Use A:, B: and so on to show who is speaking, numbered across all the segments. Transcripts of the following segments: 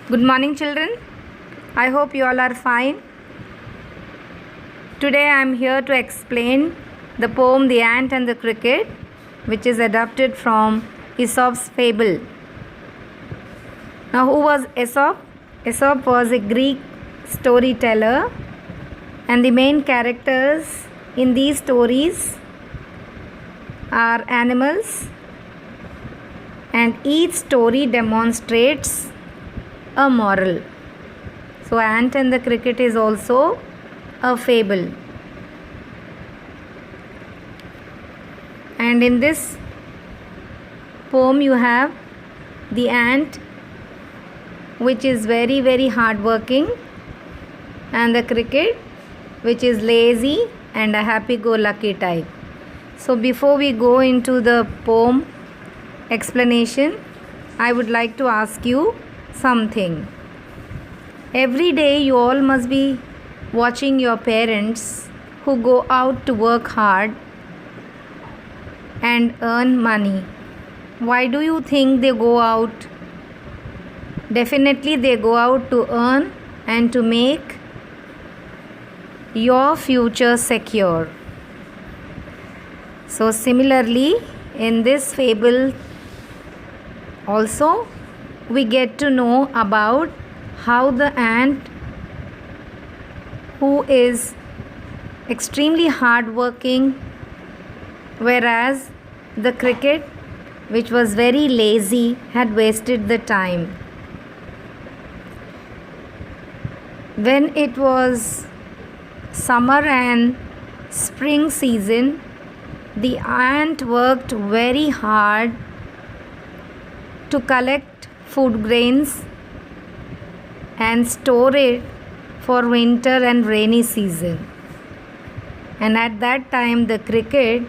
A: Good morning, children. I hope you all are fine. Today I am here to explain the poem The Ant and the Cricket, which is adapted from Aesop's fable. Now, who was Aesop? Aesop was a Greek storyteller, and the main characters in these stories are animals, and each story demonstrates a moral. So, Ant and the Cricket is also a fable. And in this poem, you have the ant, which is very hardworking, and the cricket, which is lazy and a happy-go-lucky type. So, before we go into the poem explanation, I would like to ask you something. Every day you all must be watching your parents who go out to work hard and earn money. Why do you think they go out? Definitely they go out to earn and to make your future secure. So similarly, in this fable also we get to know about how the ant, who is extremely hardworking, whereas the cricket, which was very lazy, had wasted the time. When it was summer and spring season, the ant worked very hard to collect food grains and store it for winter and rainy season. And at that time, the cricket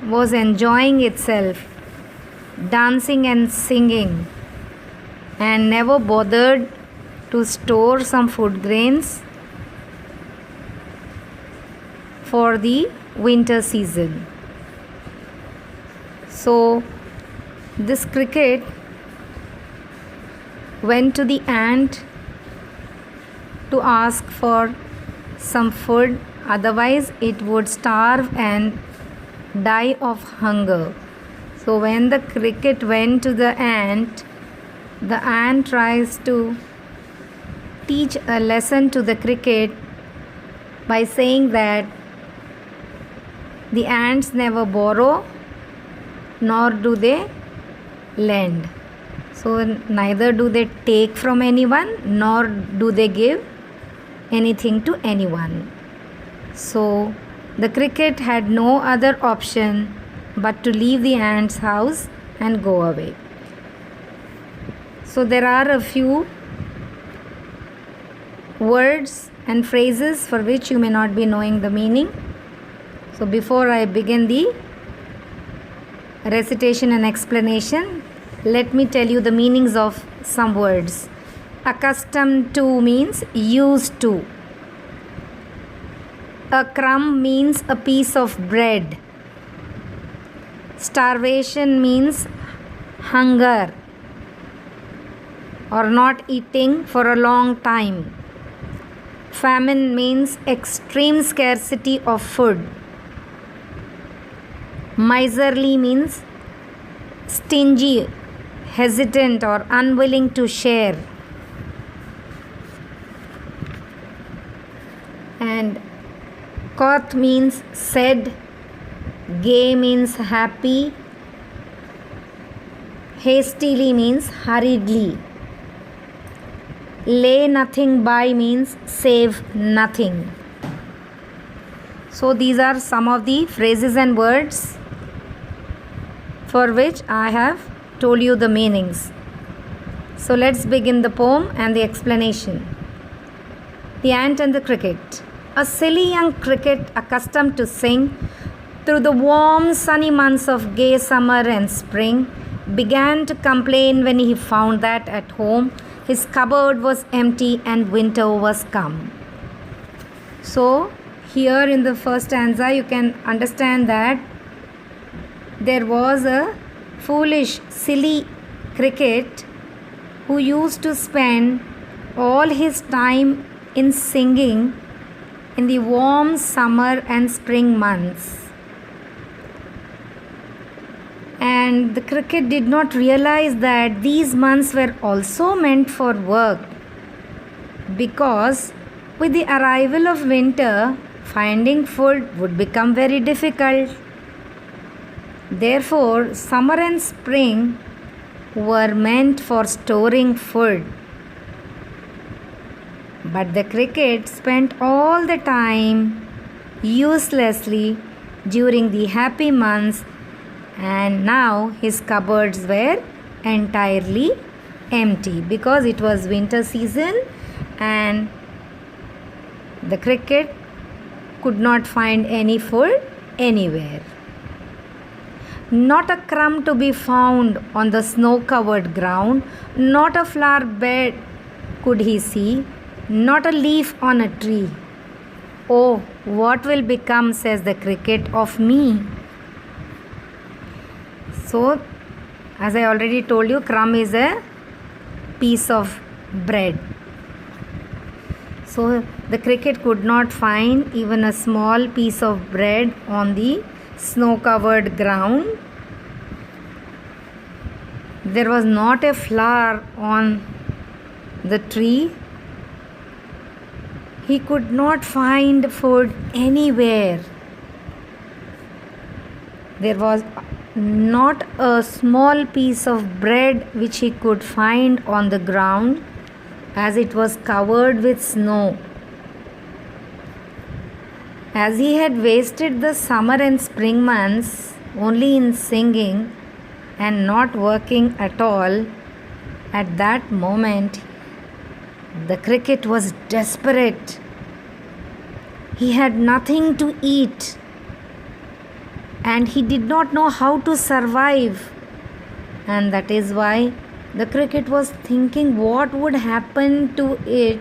A: was enjoying itself, dancing and singing, and never bothered to store some food grains for the winter season. So, this cricket went to the ant to ask for some food, otherwise it would starve and die of hunger. So when the cricket went to the ant tries to teach a lesson to the cricket by saying that the ants never borrow nor do they lend. So neither do they take from anyone nor do they give anything to anyone. So the cricket had no other option but to leave the ant's house and go away. So there are a few words and phrases for which you may not be knowing the meaning. So before I begin the recitation and explanation, let me tell you the meanings of some words. Accustomed to means used to. A crumb means a piece of bread. Starvation means hunger or not eating for a long time. Famine means extreme scarcity of food. Miserly means stingy, hesitant or unwilling to share. And Koth means said, gay means happy, hastily means hurriedly, lay nothing by means save nothing. So these are some of the phrases and words for which I have told you the meanings. So let's begin the poem and the explanation. The Ant and the Cricket. A silly young cricket accustomed to sing through the warm sunny months of gay summer and spring began to complain when he found that at home his cupboard was empty and winter was come. So here in the first stanza you can understand that there was a foolish, silly cricket who used to spend all his time in singing in the warm summer and spring months. And the cricket did not realize that these months were also meant for work, because with the arrival of winter, finding food would become very difficult. Therefore, summer and spring were meant for storing food. But the cricket spent all the time uselessly during the happy months, and now his cupboards were entirely empty because it was winter season and the cricket could not find any food anywhere. Not a crumb to be found on the snow-covered ground, not a flower bed could he see, not a leaf on a tree. Oh, what will become, says the cricket, of me? So, as I already told you, crumb is a piece of bread. So, the cricket could not find even a small piece of bread on the snow-covered ground. There was not a flower on the tree. He could not find food anywhere. There was not a small piece of bread which he could find on the ground, as it was covered with snow. As he had wasted the summer and spring months only in singing and not working at all, at that moment the cricket was desperate. He had nothing to eat and he did not know how to survive, and that is why the cricket was thinking what would happen to it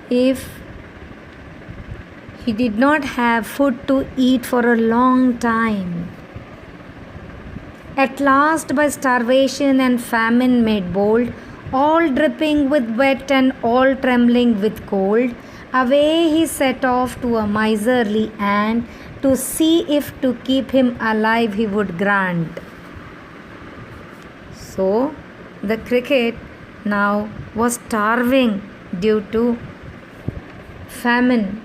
A: if he did not have food to eat for a long time. At last, by starvation and famine made bold, all dripping with wet and all trembling with cold, away he set off to a miserly ant to see if to keep him alive he would grant. So, the cricket now was starving due to famine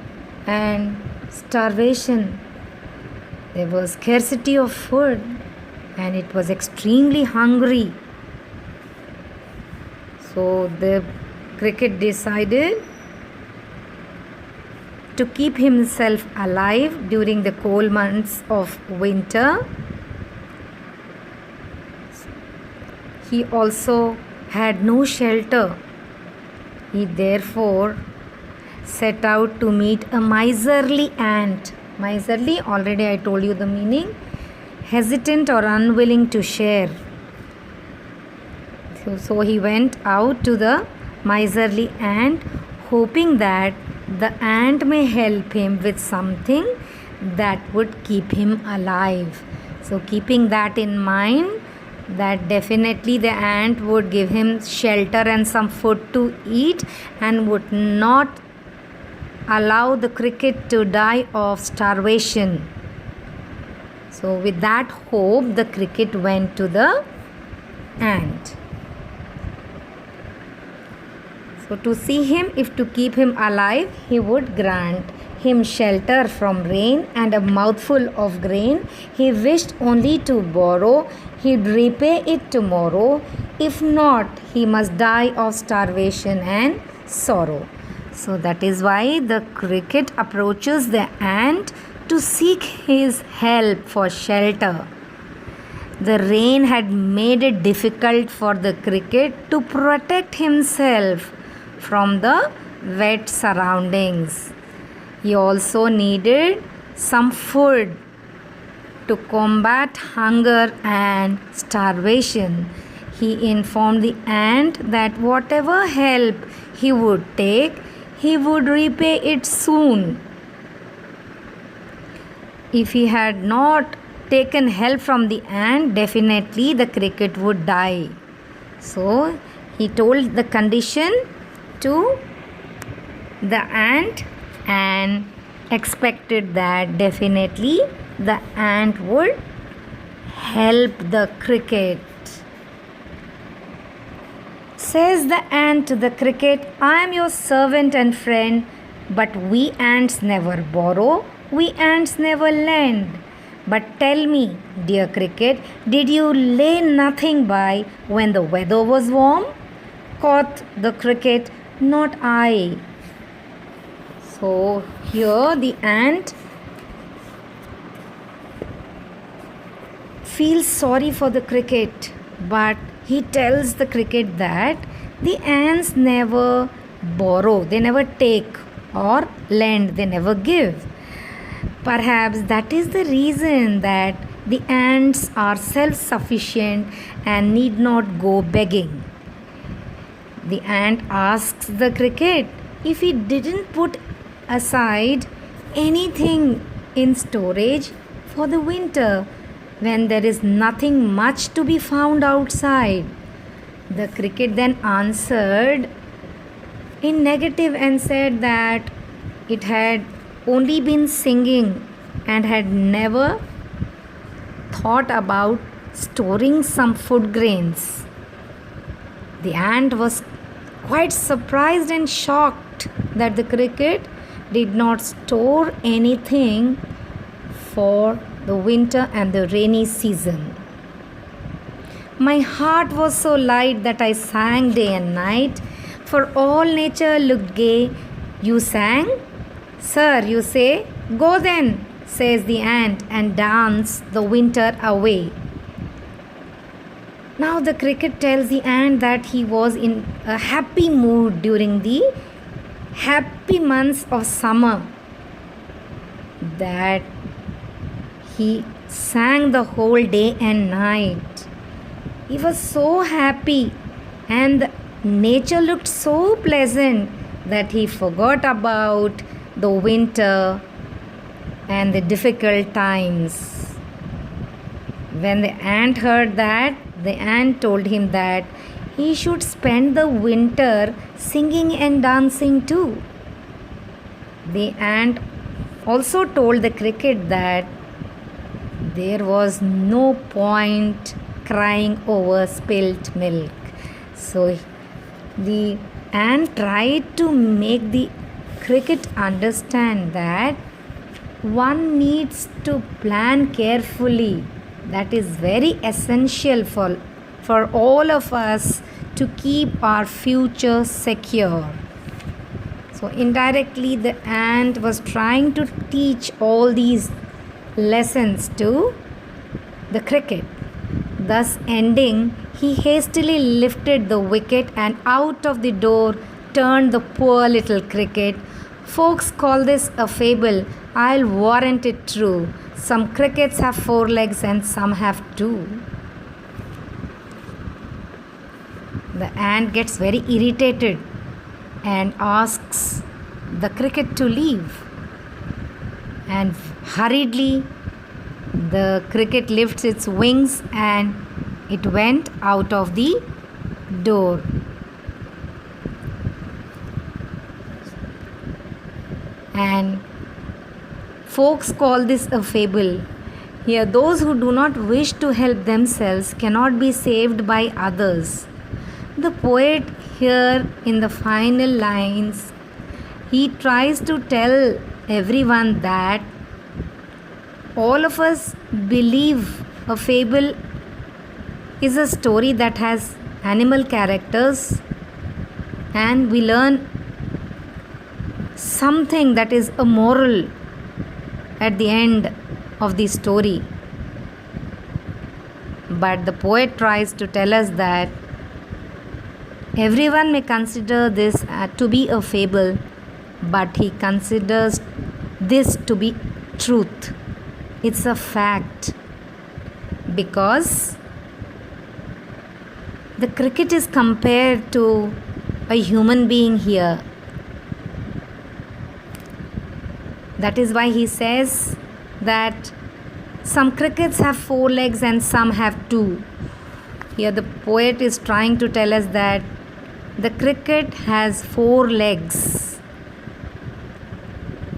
A: and starvation. There was scarcity of food and it was extremely hungry. So the cricket decided to keep himself alive during the cold months of winter. He also had no shelter. He therefore set out to meet a miserly ant. Miserly, already I told you the meaning. Hesitant or unwilling to share. So he went out to the miserly ant, hoping that the ant may help him with something that would keep him alive. So keeping that in mind, that definitely the ant would give him shelter and some food to eat and would not allow the cricket to die of starvation. So with that hope, the cricket went to the ant. So to see him, if to keep him alive, he would grant him shelter from rain and a mouthful of grain. He wished only to borrow, he'd repay it tomorrow. If not, he must die of starvation and sorrow. So that is why the cricket approaches the ant to seek his help for shelter. The rain had made it difficult for the cricket to protect himself from the wet surroundings. He also needed some food to combat hunger and starvation. He informed the ant that whatever help he would take, he would repay it soon. If he had not taken help from the ant, definitely the cricket would die. So He told the condition to the ant and expected that definitely the ant would help the cricket. Says the ant to the cricket, I am your servant and friend, but we ants never borrow, we ants never lend. But tell me, dear cricket, did you lay nothing by when the weather was warm? Quoth the cricket, not I. So here the ant feels sorry for the cricket, but he tells the cricket that the ants never borrow, they never take, or lend, they never give. Perhaps that is the reason that the ants are self sufficient and need not go begging. The ant asks the cricket if he didn't put aside anything in storage for the winter when there is nothing much to be found outside. The cricket then answered in negative and said that it had only been singing and had never thought about storing some food grains. The ant was quite surprised and shocked that the cricket did not store anything for the winter and the rainy season. My heart was so light that I sang day and night, for all nature looked gay. You sang? Sir, you say? Go then, says the ant, and dance the winter away. Now the cricket tells the ant that he was in a happy mood during the happy months of summer, that he sang the whole day and night. He was so happy and the nature looked so pleasant that he forgot about the winter and the difficult times. When the ant heard that, the ant told him that he should spend the winter singing and dancing too. The ant also told the cricket that there was no point crying over spilt milk. So the ant tried to make the cricket understand that one needs to plan carefully. That is very essential for all of us to keep our future secure. So indirectly the ant was trying to teach all these lessons to the cricket. Thus ending, he hastily lifted the wicket and out of the door turned the poor little cricket. Folks call this a fable. I'll warrant it true. Some crickets have 4 legs and some have 2. The ant gets very irritated and asks the cricket to leave. And hurriedly, the cricket lifts its wings and it went out of the door. And folks call this a fable. Here, those who do not wish to help themselves cannot be saved by others. The poet here in the final lines, he tries to tell everyone that all of us believe a fable is a story that has animal characters and we learn something that is a moral at the end of the story. But the poet tries to tell us that everyone may consider this to be a fable, but he considers this to be truth. It's a fact, because the cricket is compared to a human being here. That is why he says that some crickets have 4 legs and some have 2. Here the poet is trying to tell us that The cricket has 4 legs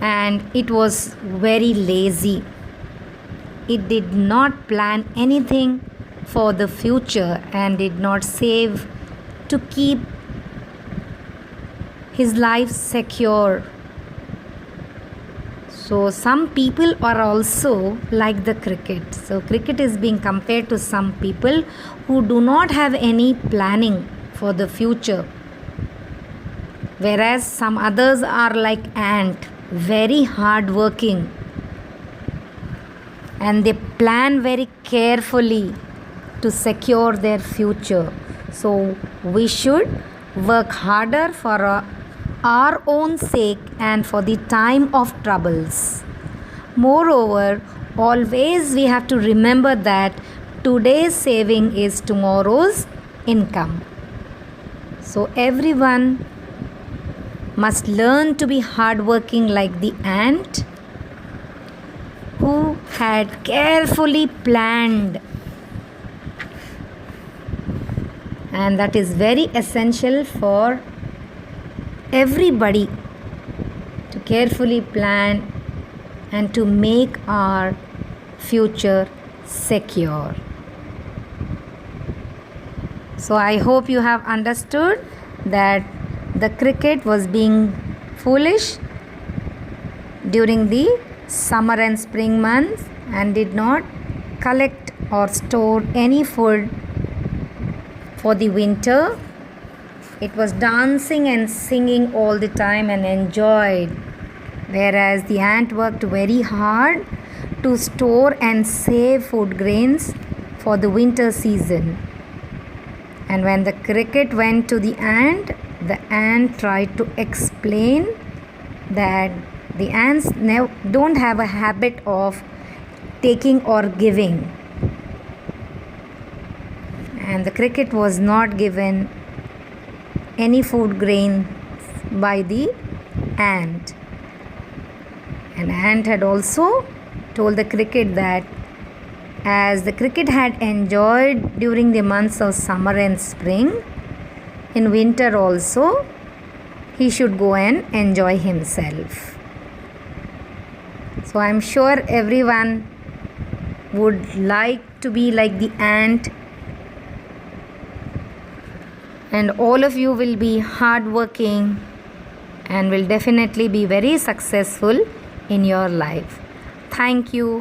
A: and it was very lazy. It did not plan anything for the future and did not save to keep his life secure. So some people are also like the cricket. So cricket is being compared to some people who do not have any planning for the future, whereas some others are like ant, very hard working, and they plan very carefully to secure their future. So we should work harder for our own sake and for the time of troubles. Moreover, always we have to remember that today's saving is tomorrow's income. So everyone must learn to be hardworking like the ant who had carefully planned, and that is very essential for everybody to carefully plan and to make our future secure. So I hope you have understood that the cricket was being foolish during the summer and spring months and did not collect or store any food for the winter. It was dancing and singing all the time and enjoyed, whereas the ant worked very hard to store and save food grains for the winter season. And when the cricket went to the ant tried to explain that the ants don't have a habit of taking or giving, and the cricket was not given any food grain by the ant. And ant had also told the cricket that as the cricket had enjoyed during the months of summer and spring, in winter also he should go and enjoy himself. So I am sure everyone would like to be like the ant, and all of you will be hardworking and will definitely be very successful in your life. Thank you.